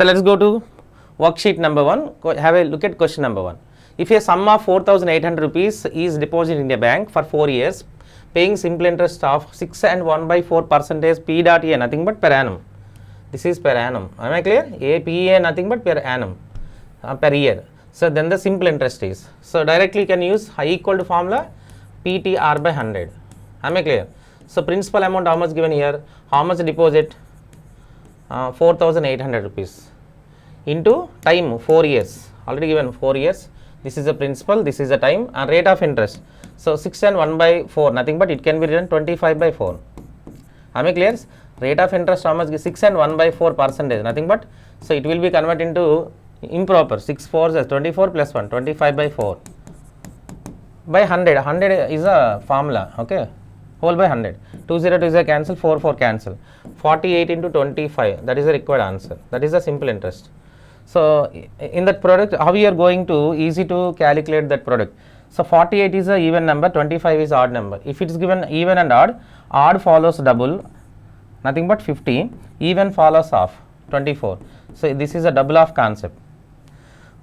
So let's go to worksheet number 1. Have a look at question number 1. If a sum of 4,800 rupees is deposited in a bank for 4 years, paying simple interest of 6 and 1/4 percentage P dot A, nothing but per annum. This is per annum. Am I clear? APA nothing but per annum, per year. So then the simple interest is. So directly you can use I equal to formula PTR by 100. Am I clear? So principal amount how much given here? How much deposit? 4,800 rupees into time 4 years. Already given 4 years. This is the principal, this is the time, and rate of interest. So 6 and 1/4 nothing but it can be written 25/4. Am I clear? Rate of interest how much? 6 and 1/4 percentage nothing but, so it will be converted into improper. 6 4s is 24 plus 1, 25/4 by 100. 100 is a formula, okay, whole by 100. 2 0 2 0 cancel, 4 4 cancel, 48 into 25, that is the required answer. That is the simple interest. So in that product, how we are going to easy to calculate that product? So 48 is a even number, 25 is odd number. If it is given even and odd follows double, nothing but 50, even follows half, 24. So this is a double of concept.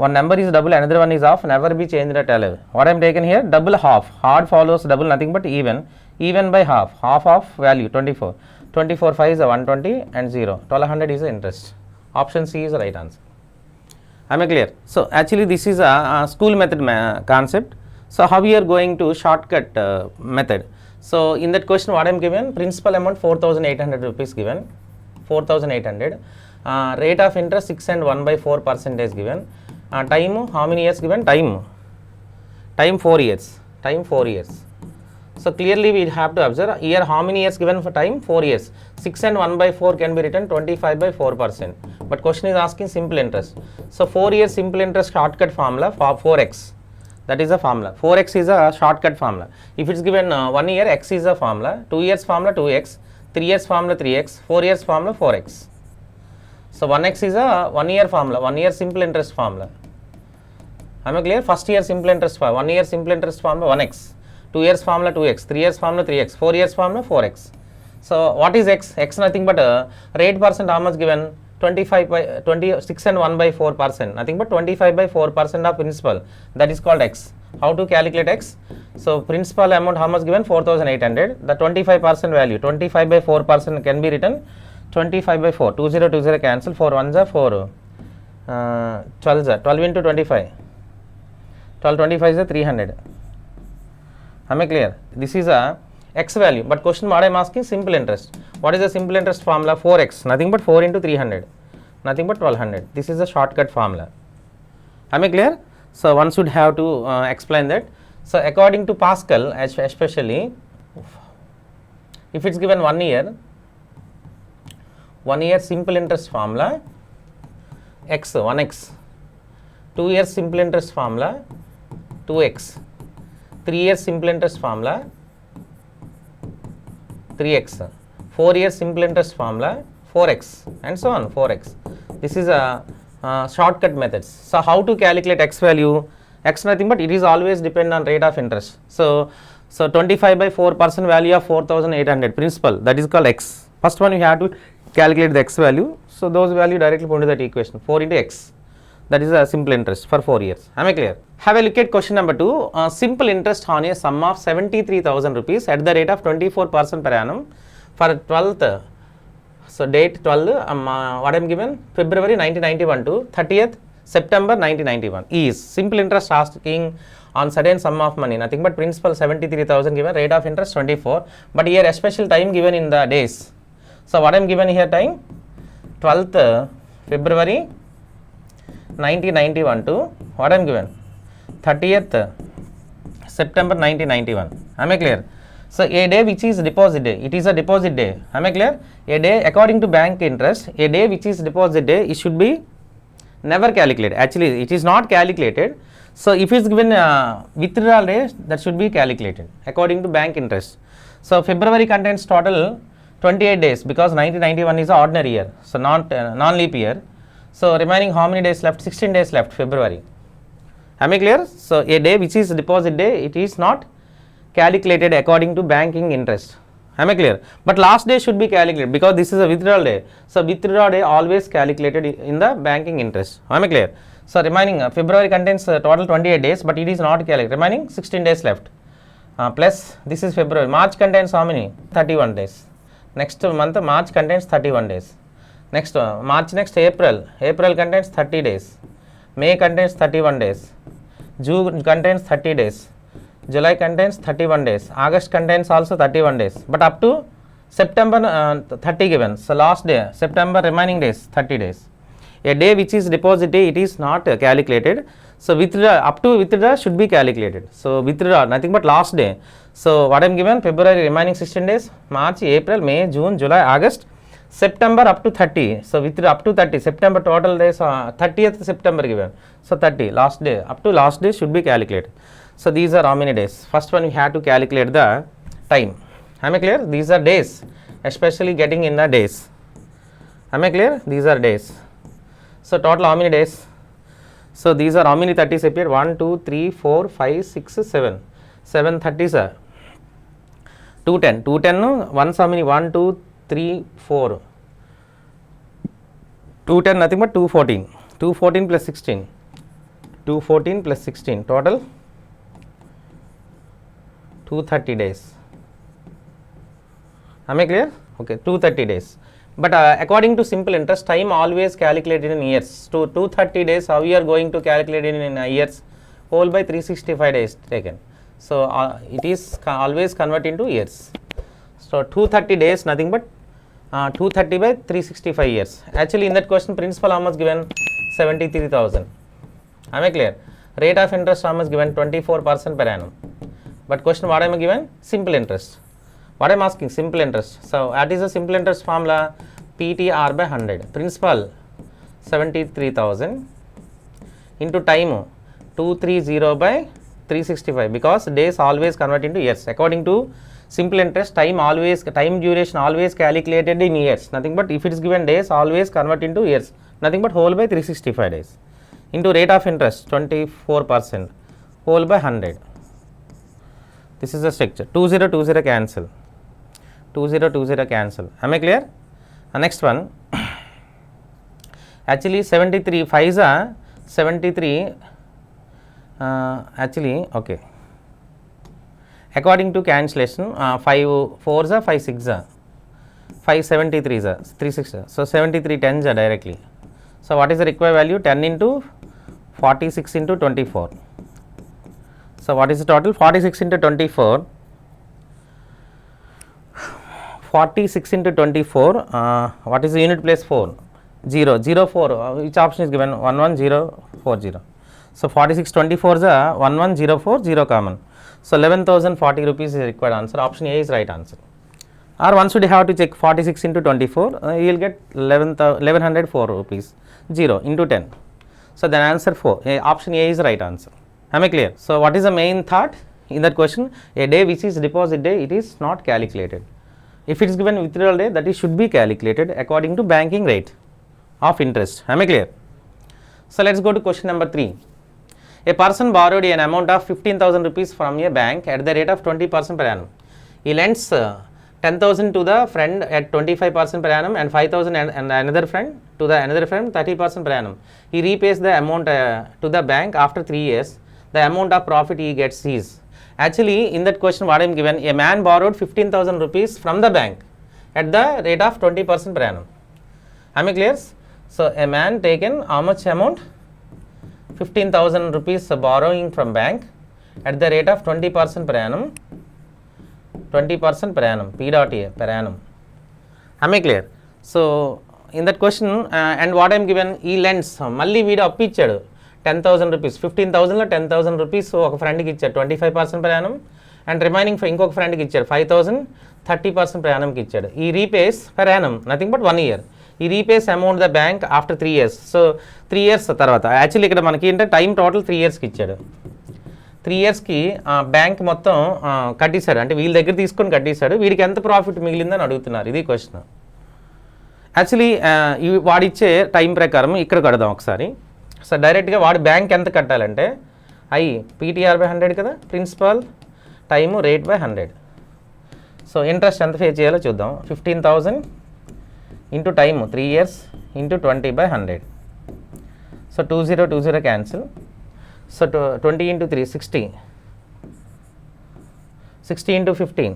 One number is double, another one is half, never be changed at all. What I am taken here, double half, odd follows double, nothing but even by half of value 24. 24 5 is a 120 and 0, 1200 is the interest. Option C is the right answer. Am I clear? So actually this is a school method concept. So how we are going to shortcut method? So in that question what I am given, principal amount 4,800 rupees given, 4,800, rate of interest 6 and 1/4 percentage given, time how many years given? Time 4 years, time 4 years. So clearly we have to observe here how many years given for time? 4 years. 6 and 1/4 can be written 25/4%. But question is asking simple interest. So 4 years simple interest shortcut formula for 4x. That is the formula. 4x is a shortcut formula. If it's given 1 year, x is a formula. 2 years formula 2x. 3 years formula 3x. 4 years formula 4x. So 1x is a 1 year formula. 1 year simple interest formula. Am I clear? First year simple interest formula. 1 year simple interest formula 1x. 2 years formula 2x, 3 years formula 3x, 4 years formula 4x. So what is x? X nothing but rate percent how much given? 26 and 1/4%, nothing but 25/4% of principal. That is called x. How to calculate x? So principal amount how much given? 4,800. The 25% value, 25/4% can be written 25/4. 2 0 2 0 cancel, 4 1s are 4, 12s are 12 into 25. 12 25 is 300. Am I clear? This is a x value, but question what I am asking simple interest. What is the simple interest formula? 4x, nothing but 4 into 300, nothing but 1200. This is a shortcut formula. Am I clear? So one should have to explain that. So according to Pascal, especially if it's given 1 year, 1 year simple interest formula x, 1x, 2 years simple interest formula 2x, 3 years simple interest formula 3x, 4 years simple interest formula 4x, and so on 4x. This is a shortcut methods. So how to calculate x value? X nothing but it is always depend on rate of interest. So 25/4% value of 4,800 principal, that is called x. First one you have to calculate the x value. So those value directly put into that equation, 4 into x. That is a simple interest for 4 years. Am I clear? Have a look at question number 2. Simple interest on a sum of 73,000 rupees at the rate of 24% per annum for 12th. So date 12, what I am given? February 1991 to 30th September 1991 is simple interest asking on certain sum of money, nothing but principal 73,000 given, rate of interest 24, but here a special time given in the days. So what I am given here time? 12th February 1991 to what I am given? 30th September 1991. Am I clear? So a day which is deposit day, it is a deposit day. Am I clear? A day according to bank interest, a day which is deposit day, it should be never calculated. Actually it is not calculated. So if it is given withdrawal day, that should be calculated according to bank interest. So February contains total 28 days because 1991 is an ordinary year, so not non-leap year. So remaining how many days left? 16 days left, February. Am I clear? So a day which is deposit day, it is not calculated according to banking interest. Am I clear? But last day should be calculated because this is a withdrawal day. So withdrawal day always calculated in the banking interest. Am I clear? So remaining February contains total 28 days, but it is not calculated. Remaining 16 days left. Plus this is February. March contains how many? 31 days. Next month March contains 31 days. Next March next April. April contains 30 days. May contains 31 days. June contains 30 days. July contains 31 days. August contains also 31 days. But up to September 30 given. So last day September remaining days 30 days. A day which is deposit day, it is not calculated. So withdraw up to withdraw should be calculated. So withdraw nothing but last day. So what I am given February remaining 16 days, March, April, May, June, July, August, September up to 30. So withdraw up to 30. September total days 30th September given. So 30 last day up to last day should be calculated. So these are how many days? First one we have to calculate the time. Am I clear? These are days, especially getting in the days. Am I clear? These are days. So total how many days? So these are how many 30s appear? 1, 2, 3, 4, 5, 6, 7. 7 30s are 210. 210 once how many? 1, 2, 3, 4. 210 nothing but 214. 214 plus 16. 214 plus 16. Total 230 days. Am I clear? Okay, 230 days. But according to simple interest, time always calculated in years. To 230 days, how you are going to calculate it in years? Whole by 365 days taken. So it is always converted into years. So 230 days, nothing but 230 by 365 years. Actually, in that question, principal how much given? 73,000. Am I clear? Rate of interest how much given? 24% per annum. But question what I am given? Simple interest. What I am asking? Simple interest. So what is the simple interest formula? PTR by 100. Principal 73,000 into time 230 by 365 because days always convert into years. According to simple interest, time duration always calculated in years. Nothing but if it is given days always convert into years. Nothing but whole by 365 days. Into rate of interest 24%. Whole by 100. This is the structure. 2020 cancel. 2020 cancel. Am I clear? Next one. Actually 73 5s are 73. Actually okay. According to cancellation 5 4s are 5 6s are 5 73s are 3 6. So 73 10s are directly. So what is the required value? 10 into 46 into 24. So what is the total? 46 into 24. 46 into 24. What is the unit place? 4. 0. 0 4. Which option is given? 1 1 0 4 0. So 46 24 is 1 1 0 4 0 common. So 11,040 rupees is required answer. Option A is right answer. Or once you have to check 46 into 24, you will get 1104 rupees. 0 into 10. So then answer 4. Option A is right answer. Am I clear? So what is the main thought in that question? A day which is deposit day, it is not calculated. If it is given withdrawal day, that is should be calculated according to banking rate of interest. Am I clear? So let's go to question number 3. A person borrowed an amount of 15,000 rupees from a bank at the rate of 20% per annum. He lends 10,000 to the friend at 25% per annum and 5,000 and another friend to the another friend 30% per annum. He repays the amount to the bank after 3 years. The amount of profit he gets is. Actually, in that question what I am given, a man borrowed 15,000 rupees from the bank at the rate of 20% per annum. Am I clear? So a man taken how much amount? 15,000 rupees borrowing from bank at the rate of 20% per annum. 20% per annum. P dot A per annum. Am I clear? So in that question and what I am given, he lends. Malli veedu appichadu 10,000 rupees. 15,000 లో 10,000 rupees ఒక ఫ్రెండ్కి ఇచ్చారు 25% per annum and remaining ఇంకొక ఫ్రెండ్కి ఇచ్చారు 5,000 30% per annumకి ఇచ్చాడు. ఈ repays per annum nothing but 1 year. ఈ repays amount the bank after 3 years. So 3 years తర్వాత యాక్చువల్లీ ఇక్కడ మనకి ఏంటంటే టైం టోటల్ 3 yearsకి ఇచ్చాడు. 3 yearsకి బ్యాంక్ మొత్తం కట్టేశాడు, అంటే వీళ్ళ దగ్గర తీసుకొని కట్టేశాడు. వీడికి ఎంత ప్రాఫిట్ మిగిలిందని అడుగుతున్నారు. ఇది క్వశ్చన్. యాక్చువల్లీ వాడిచ్చే టైం ప్రకారం ఇక్కడ కడదాం ఒకసారి. సో డైరెక్ట్గా వాడి బ్యాంక్ ఎంత కట్టాలంటే పీటీఆర్ బై 100 కదా, principal time rate by 100. So interest ఎంత పే చేయాలో చూద్దాం. 15,000 into time 3 years into 20/100. So 20 cancel. So 20 into 3 60. 60 into 15.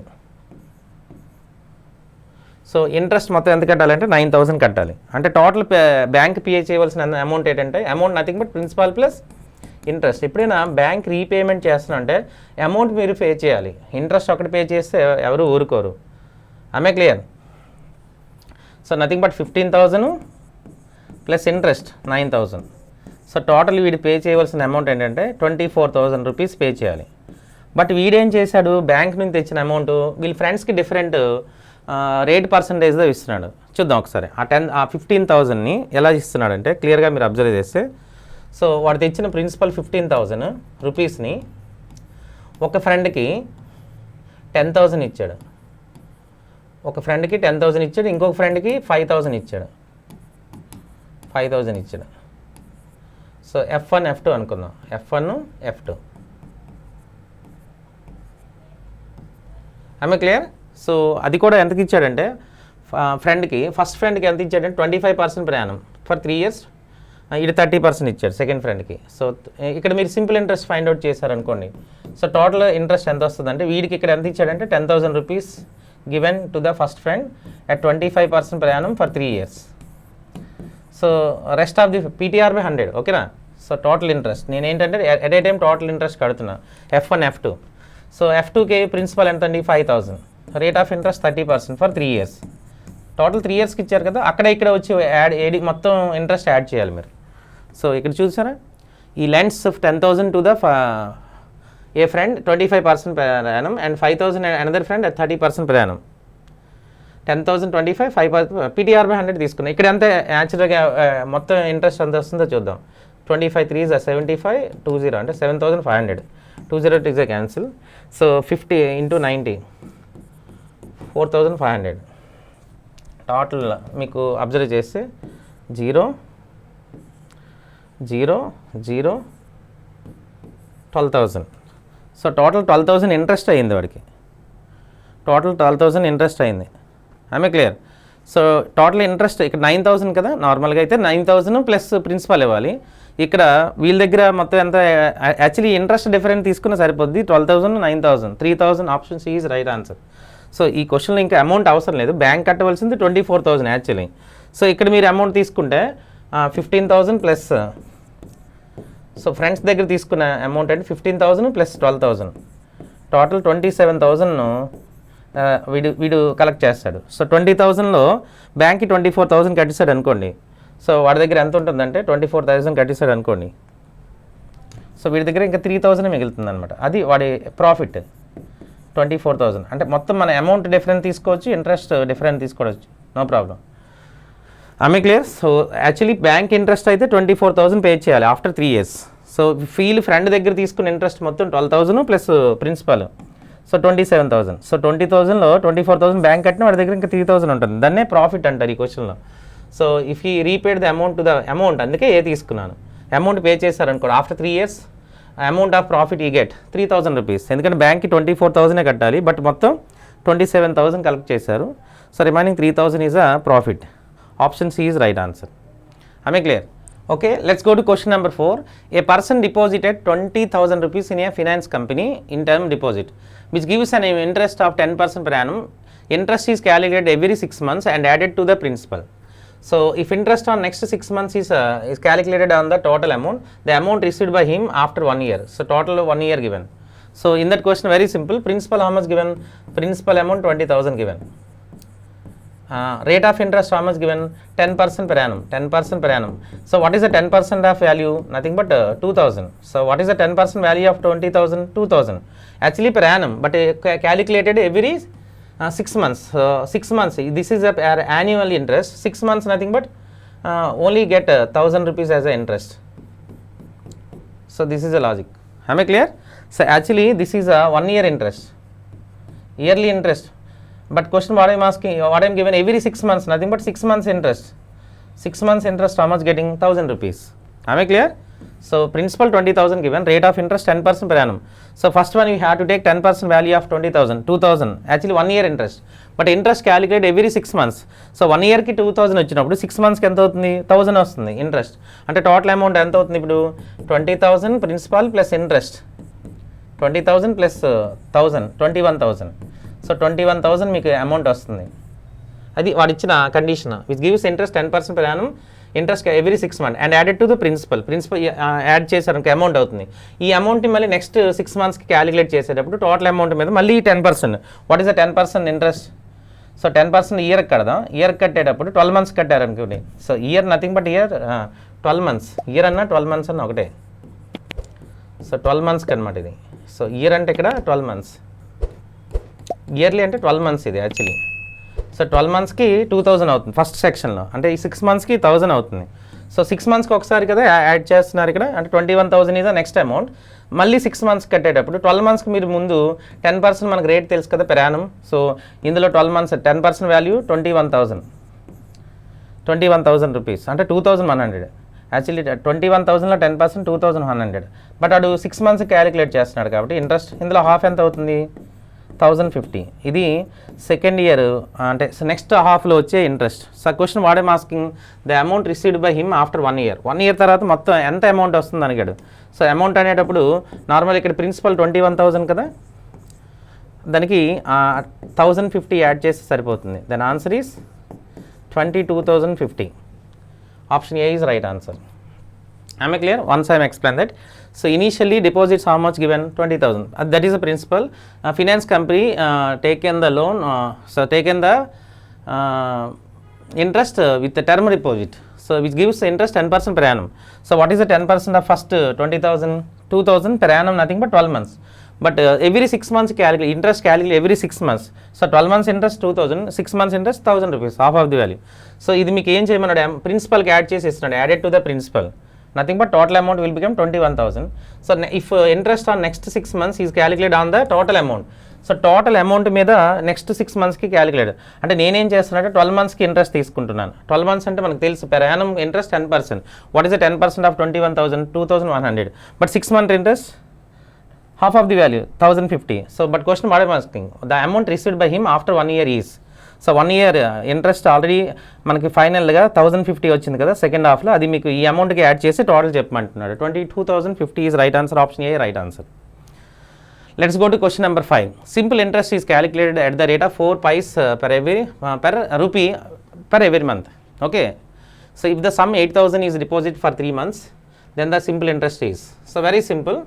So interest మొత్తం ఎంత కట్టాలంటే 9,000 కట్టాలి. అంటే టోటల్ బ్యాంక్ పే చేయవలసిన అమౌంట్ ఏంటంటే amount nothing but principal plus interest. ఎప్పుడైనా బ్యాంక్ రీపేమెంట్ చేస్తున్నంటే అమౌంట్ మీరు పే చేయాలి. ఇంట్రెస్ట్ ఒకటి పే చేస్తే ఎవరు ఊరుకోరు. Am I clear? So nothing but 15,000 plus interest 9,000. So total వీడు పే చేయవలసిన అమౌంట్ ఏంటంటే 24,000 రూపీస్ పే చేయాలి. బట్ వీడేం చేశాడు, బ్యాంక్ నుంచి తెచ్చిన అమౌంట్ వీళ్ళ ఫ్రెండ్స్కి డిఫరెంట్ రేట్ పర్సంటేజ్లో ఇస్తున్నాడు. చూద్దాం ఒకసారి ఆ 15,000ని ఎలా ఇస్తున్నాడంటే క్లియర్గా మీరు అబ్జర్వ్ చేస్తే. సో వాడు తెచ్చిన ప్రిన్సిపల్ 15,000 రూపీస్ని ఒక ఫ్రెండ్కి 10,000 ఇచ్చాడు. ఒక ఫ్రెండ్కి 10,000 ఇచ్చాడు, ఇంకొక ఫ్రెండ్కి 5,000 ఇచ్చాడు. 5,000 ఇచ్చాడు. సో F1 F2 అనుకుందాం. F1 F2. ఆమె క్లియర్? సో అది కూడా ఎంతకి ఇచ్చాడంటే ఫ్రెండ్కి ఫస్ట్ ఫ్రెండ్కి ఎంత ఇచ్చాడంటే 25% per annum ఫర్ 3 years. ఇది 30% ఇచ్చాడు సెకండ్ ఫ్రెండ్కి. సో ఇక్కడ మీరు సింపుల్ ఇంట్రెస్ట్ ఫైండ్ అవుట్ చేశారనుకోండి. సో టోటల్ ఇంట్రెస్ట్ ఎంత వస్తుందంటే వీడికి ఇక్కడ ఎంత ఇచ్చాడంటే 10,000 rupees given to the first friend at 25% per annum for 3 years. So rest of the PTR/100. ఓకేనా? సో టోటల్ ఇంట్రెస్ట్ నేను ఏంటంటే at a time total interest కడుతున్నా. F1 F2. సో F2కి ప్రిన్సిపల్ ఎంత అండి 5,000. Rate of interest 30% for 3 years. Total 3 yearsకి ఇచ్చారు కదా, అక్కడ ఇక్కడ వచ్చి మొత్తం ఇంట్రెస్ట్ యాడ్ చేయాలి మీరు. సో ఇక్కడ చూసారా, ఈ lends 10,000 to the A friend 25% per annum and 5,000 another friend at 30% per annum. 10,000 25 5% PTR/100 తీసుకున్నాం. ఇక్కడ అంతే యాక్చువల్గా మొత్తం ఇంట్రెస్ట్ ఎంత వస్తుందో చూద్దాం. 25 3 is 75 20 అంటే 7,500. 20 is a cancel. So 50 into 90 4,500. Total మీకు అబ్జర్వ్ చేస్తే 0 0 0 12,000. సో టోటల్ 12,000 ఇంట్రెస్ట్ అయ్యింది వాడికి. టోటల్ 12,000 ఇంట్రెస్ట్ అయింది. ఆమె క్లియర్? సో టోటల్ ఇంట్రెస్ట్ ఇక్కడ 9,000 కదా, నార్మల్గా అయితే 9,000 ప్లస్ ప్రిన్సిపల్ ఇవ్వాలి. ఇక్కడ వీళ్ళ దగ్గర మొత్తం ఎంత యాక్చువల్లీ ఇంట్రెస్ట్ డిఫరెంట్ తీసుకున్న సరిపోద్ది. 12,000 9,000 3,000 option C is right answer. So ఈ క్వశ్చన్లో ఇంకా అమౌంట్ అవసరం లేదు, బ్యాంక్ కట్టవలసింది 24,000 యాక్చువల్లీ. సో ఇక్కడ మీరు అమౌంట్ తీసుకుంటే 15,000 ప్లస్ సో ఫ్రెండ్స్ దగ్గర తీసుకున్న అమౌంట్ అంటే 15,000 ప్లస్ 12,000 టోటల్ 27,000 వీడు కలెక్ట్ చేస్తాడు. సో 20,000లో బ్యాంక్కి 24,000 కట్టేశాడు అనుకోండి. సో వాడి దగ్గర ఎంత ఉంటుందంటే 24,000 కట్టేశాడు అనుకోండి. సో వీడి దగ్గర ఇంకా 3,000 మిగులుతుంది అనమాట. అది వాడి ప్రాఫిట్ 24,000. అంటే మొత్తం మన అమౌంట్ డిఫరెంట్ తీసుకోవచ్చు, ఇంట్రెస్ట్ డిఫరెంట్ తీసుకోవచ్చు, నో ప్రాబ్లం. ఆమె clear? So actually bank interest అయితే 24,000 పే చేయాలి ఆఫ్టర్ 3 years. సో ఫ్రెండ్ దగ్గర తీసుకున్న ఇంట్రెస్ట్ మొత్తం 12,000 ప్లస్ ప్రిన్సిపల్. సో 27,000. సో 20,000లో 24,000 బ్యాంక్ కట్టిన వాడి దగ్గర ఇంకా 3,000 ఉంటుంది. దాన్నే ప్రాఫిట్ అంటారు ఈ క్వశ్చన్లో. So if he repaid the amount to the amount, అందుకే ఏ తీసుకున్నాను. అమౌంట్ పే చేశారనుకో after 3 years amount of profit he get 3,000 rupees. ఎందుకంటే బ్యాంక్కి 24,000 కట్టాలి, బట్ మొత్తం 27,000 కలెక్ట్ చేశారు. So remaining 3,000 is a profit. Option C is right answer. ఆమె clear? Okay, let's go to question number 4. A person deposited 20,000 rupees in a finance company in term deposit which gives an interest of 10% per annum. Interest is calculated every 6 months and added to the principal. So if interest on next 6 months is calculated on the total amount, the amount received by him after 1 year. So total 1 year given. So in that question very simple, principal how much given? Principal amount 20,000 given. Rate of interest how much given? 10% per annum. 10% per annum. So what is the 10% of value? Nothing but 2,000. So what is the 10% value of 20,000? 2,000. Actually per annum, but calculated every 6 months. 6 months. This is a annual interest. 6 months nothing but only get 1,000 rupees as a interest. So this is the logic. Am I clear? So actually this is a 1 year interest. Yearly interest. But question what I am asking, what I am given every 6 months, nothing but 6 months interest. 6 months interest how much getting? 1,000 rupees. Am I clear? So principal 20,000 given, rate of interest 10% per annum. So first one you have to take 10% value of 20,000, 2,000, actually 1 year interest. But interest calculate every 6 months. So 1 year ki 2,000 వచ్చినప్పుడు 6 months కి ఎంత అవుతుంది 1,000 వస్తుంది interest. అంటే total amount ఎంత అవుతుంది ఇప్పుడు 20,000 principal plus interest 20,000 plus 1,000 21,000. So 21,000 మీకు అమౌంట్ వస్తుంది. అది వాడు ఇచ్చిన condition which gives interest 10% per annum, ఇంట్రెస్ట్ every 6 months and added to the principal add చేశారు అమౌంట్ అవుతుంది. ఈ అమౌంట్ని మళ్ళీ నెక్స్ట్ 6 monthsకి క్యాలిక్యులేట్ చేసేటప్పుడు టోటల్ అమౌంట్ మీద మళ్ళీ 10%. What is the 10% interest? So 10% ఇయర్కి కడదాం. ఇయర్కి కట్టేటప్పుడు 12 months కట్టారు అనుకోండి. So year nothing but year 12 months. Year అన్న 12 months అన్న ఒకటే. సో 12 monthsకి అనమాట ఇది. సో ఇయర్ అంటే ఇక్కడ 12 months, ఇయర్లీ అంటే 12 months ఇది యాక్చువల్లీ. సో 12 monthsకి 2,000 అవుతుంది ఫస్ట్ సెక్షన్లో, అంటే ఈ 6 monthsకి 1,000 అవుతుంది. సో 6 monthsకి ఒకసారి కదా యాడ్ చేస్తున్నారు ఇక్కడ, అంటే 21,000 ఇస్ ద నెక్స్ట్ అమౌంట్. మళ్ళీ 6 months కట్టేటప్పుడు 12 monthsకి మీరు ముందు 10% మనకు రేట్ తెలుసు కదా పెర్ యానం. సో ఇందులో 12 months 10% వాల్యూ 21,000 రూపీస్ అంటే 2,100. యాక్చువల్లీ 21,000లో 10% 2,100. బట్ అడు 6 months క్యాలిక్యులేట్ చేస్తున్నాడు కాబట్టి ఇంట్రెస్ట్ ఇందులో హాఫ్ ఎంత అవుతుంది 1,050. ఇది సెకండ్ ఇయర్ అంటే నెక్స్ట్ హాఫ్లో వచ్చే ఇంట్రెస్ట్. సో క్వశ్చన్ వాడే masking the amount received by him after 1 year. 1 year తర్వాత మొత్తం ఎంత అమౌంట్ వస్తుంది అడిగాడు. సో అమౌంట్ అనేటప్పుడు నార్మల్ ఇక్కడ ప్రిన్సిపల్ 21,000 కదా, దానికి 1,050 యాడ్ చేస్తే సరిపోతుంది. Then answer is 22,050. Option A is right answer. Am I clear? Once I am explain that. So initially deposits how much given 20,000. That is the principal. Finance company taken the loan. So taken the interest with the term deposit. So which gives the interest 10% per annum. So what is the 10% of first 20,000? 2,000 per annum, nothing but 12 months. But every 6 months calculate interest calculate every 6 months. So 12 months interest 2,000, 6 months interest 1,000 rupees, half of the value. So ఇది మీకు ఏం చేయమన్నాడు, ప్రిన్సిపల్కి add చేసి ఇస్తున్నాడు, added to the principal. Nothing but total amount will become 21,000. So if interest on next 6 months is calculated on the total amount. So total amount మీద next 6 monthsకి calculate. అంటే నేనేం చేస్తున్నానంటే 12 monthsకి ఇంట్రెస్ట్ తీసుకుంటున్నాను. 12 months అంటే మనకు తెలుసు per Yanam interest 10%. What is the 10% of 21,000? 2,100. But 6 month interest half of the value 1,050. So but question what I'm asking, the amount received by him after 1 year is. So 1 year interest already మనకి ఫైనల్గా 1,050 వచ్చింది కదా second హాఫ్లో, అది మీకు ఈ అమౌంట్కి add చేసి టోటల్ చెప్పమంటున్నాడు. 22,050 is right answer. Option A right answer. Let's go to question number 5. Simple interest is calculated at the rate of 4 paise per rupee per every month. Okay, so if the sum 8,000 is deposit for 3 months, then the simple interest is. So very simple.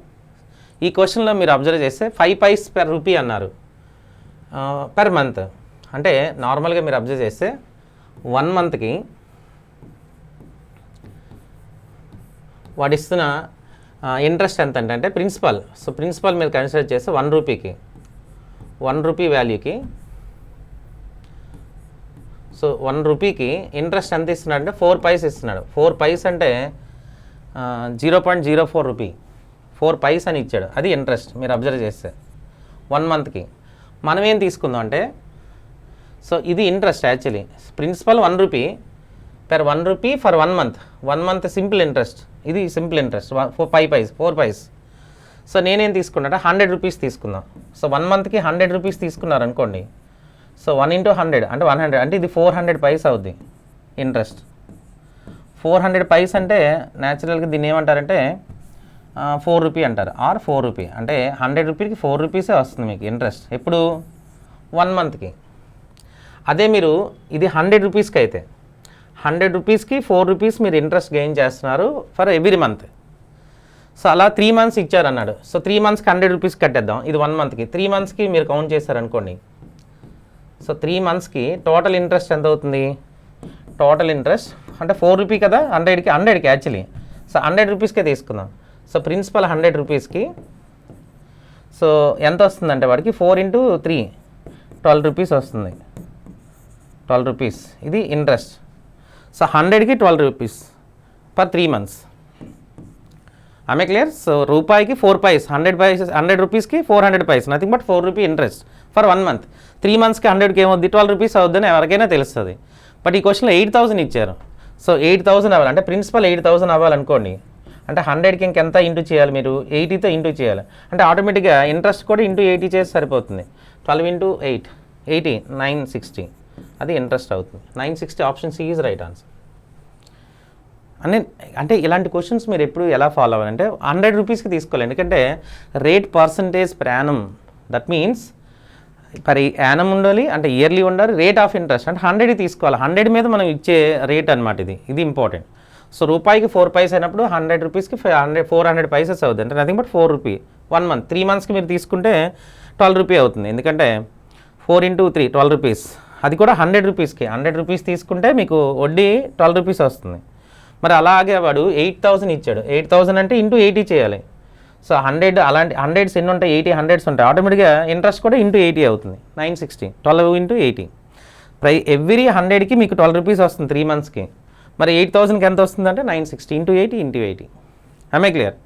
ఈ క్వశ్చన్లో మీరు observe చేస్తే 5 paise per rupee అన్నారు per month. అంటే నార్మల్గా మీరు observe చేస్తే 1 monthకి వాడు ఇస్తున్న ఇంట్రెస్ట్ ఎంత అంటే ప్రిన్సిపల్. సో ప్రిన్సిపల్ మీరు కన్సిడర్ చేస్తే 1 రూపీకి 1 రూపీ వాల్యూకి, సో 1 రూపీకి ఇంట్రెస్ట్ ఎంత ఇస్తున్నాడు అంటే 4 paise ఇస్తున్నాడు. 4 paise అంటే 0.04 రూపీ, 4 paise అని ఇచ్చాడు. అది ఇంట్రెస్ట్ మీరు అబ్జర్వ్ చేస్తే 1 monthకి. మనం ఏం తీసుకుందాం అంటే, సో ఇది interest actually principal 1 rupee per 1 rupee for 1 month. 1 month simple interest, ఇది సింపుల్ ఇంట్రెస్ట్ 4 paise. సో నేనేం తీసుకున్నా 100 రూపీస్ తీసుకుందాం. సో 1 monthకి 100 రూపీస్ తీసుకున్నారు అనుకోండి. సో 1 into 100 అంటే 100, అంటే ఇది 400 paise అవుద్ది ఇంట్రెస్ట్. 400 paise అంటే న్యాచురల్గా దీన్ని ఏమంటారంటే 4 రూపీ అంటారు, ఆర్ 4 రూపీ. అంటే 100 రూపీకి 4 రూపీసే వస్తుంది మీకు ఇంట్రెస్ట్ ఎప్పుడు 1 monthకి. అదే మీరు ఇది 100 రూపీస్కి అయితే 100 రూపీస్కి 4 రూపీస్ మీరు ఇంట్రెస్ట్ గెయిన్ చేస్తున్నారు ఫర్ ఎవ్రీ మంత్. సో అలా 3 months ఇచ్చారన్నాడు. సో 3 monthsకి 100 రూపీస్ కట్టేద్దాం. ఇది 1 monthకి. 3 monthsకి మీరు కౌంట్ చేశారనుకోండి. సో 3 monthsకి టోటల్ ఇంట్రెస్ట్ ఎంత అవుతుంది? టోటల్ ఇంట్రెస్ట్ అంటే 4 రూపీ కదా, 100కి యాక్చువల్లీ. సో 100 రూపీస్కే తీసుకుందాం. సో ప్రిన్సిపల్ 100 రూపీస్కి సో ఎంత వస్తుందంటే వాడికి 4 into 3 12 రూపీస్ వస్తుంది. 12 రూపీస్ ఇది ఇంట్రెస్ట్. సో 100కి 12 రూపీస్ పర్ 3 months. ఆమె క్లియర్? సో రూపాయికి 4 paise, 100 రూపీస్కి 400 paise, nothing but 4 rupee interest for 1 month. 3 monthsకి 100కి ఏమవుద్ది? 12 రూపీస్ అవుద్దని ఎవరికైనా తెలుస్తుంది. బట్ ఈ క్వశ్చన్లో 8,000 ఇచ్చారు. సో 8,000 అవ్వాలి అంటే ప్రిన్సిపల్ 8,000 అవ్వాలనుకోండి. అంటే 100కి ఇంకెంత ఇంటూ చేయాలి మీరు 80తో ఇంటూ చేయాలి అంటే ఆటోమేటిక్గా ఇంట్రెస్ట్ కూడా ఇంటూ 80 చేసి సరిపోతుంది 12 ఇంటూ 8 80 960 అది ఇంట్రెస్ట్ అవుతుంది 960 option C is right answer. అంటే ఇలాంటి క్వశ్చన్స్ మీరు ఎప్పుడు ఎలా ఫాలో అవ్వాలంటే 100 రూపీస్కి తీసుకోవాలి ఎందుకంటే rate percentage per annum that means per annum ఉండాలి అంటే ఇయర్లీ ఉండాలి రేట్ ఆఫ్ ఇంట్రెస్ట్ అంటే 100 తీసుకోవాలి 100 మీద మనం ఇచ్చే రేట్ అనమాట ఇది ఇంపార్టెంట్. సో రూపాయికి 4 పైసా అయినప్పుడు 100 రూపీస్కి 400 పైసెస్ అవుతుంది అంటే నథింగ్ బట్ 4 రూపీ 1 మంత్ 3 మంత్స్కి మీరు తీసుకుంటే 12 రూపీ అవుతుంది ఎందుకంటే 4 ఇంటూ 3 12 రూపీస్ అది కూడా 100 రూపీస్కి 100 రూపీస్ తీసుకుంటే మీకు వడ్డీ 12 రూపీస్ వస్తుంది. మరి అలాగే వాడు 8000 ఇచ్చాడు 8000 అంటే ఇంటూ 80 చేయాలి. సో 100 అలాంటి 100s ఎన్ని ఉంటాయి 80 100s ఉంటాయి ఆటోమేటిక్గా ఇంట్రెస్ట్ కూడా ఇంటూ 80 అవుతుంది 960 12 ఇంటూ 80 ఎవ్రీ 100కి మీకు 12 రూపీస్ వస్తుంది 3 మంత్స్కి. మరి 8000కి ఎంత వస్తుంది అంటే 960 ఇంటూ 80 ఇంటూ 80. I clear?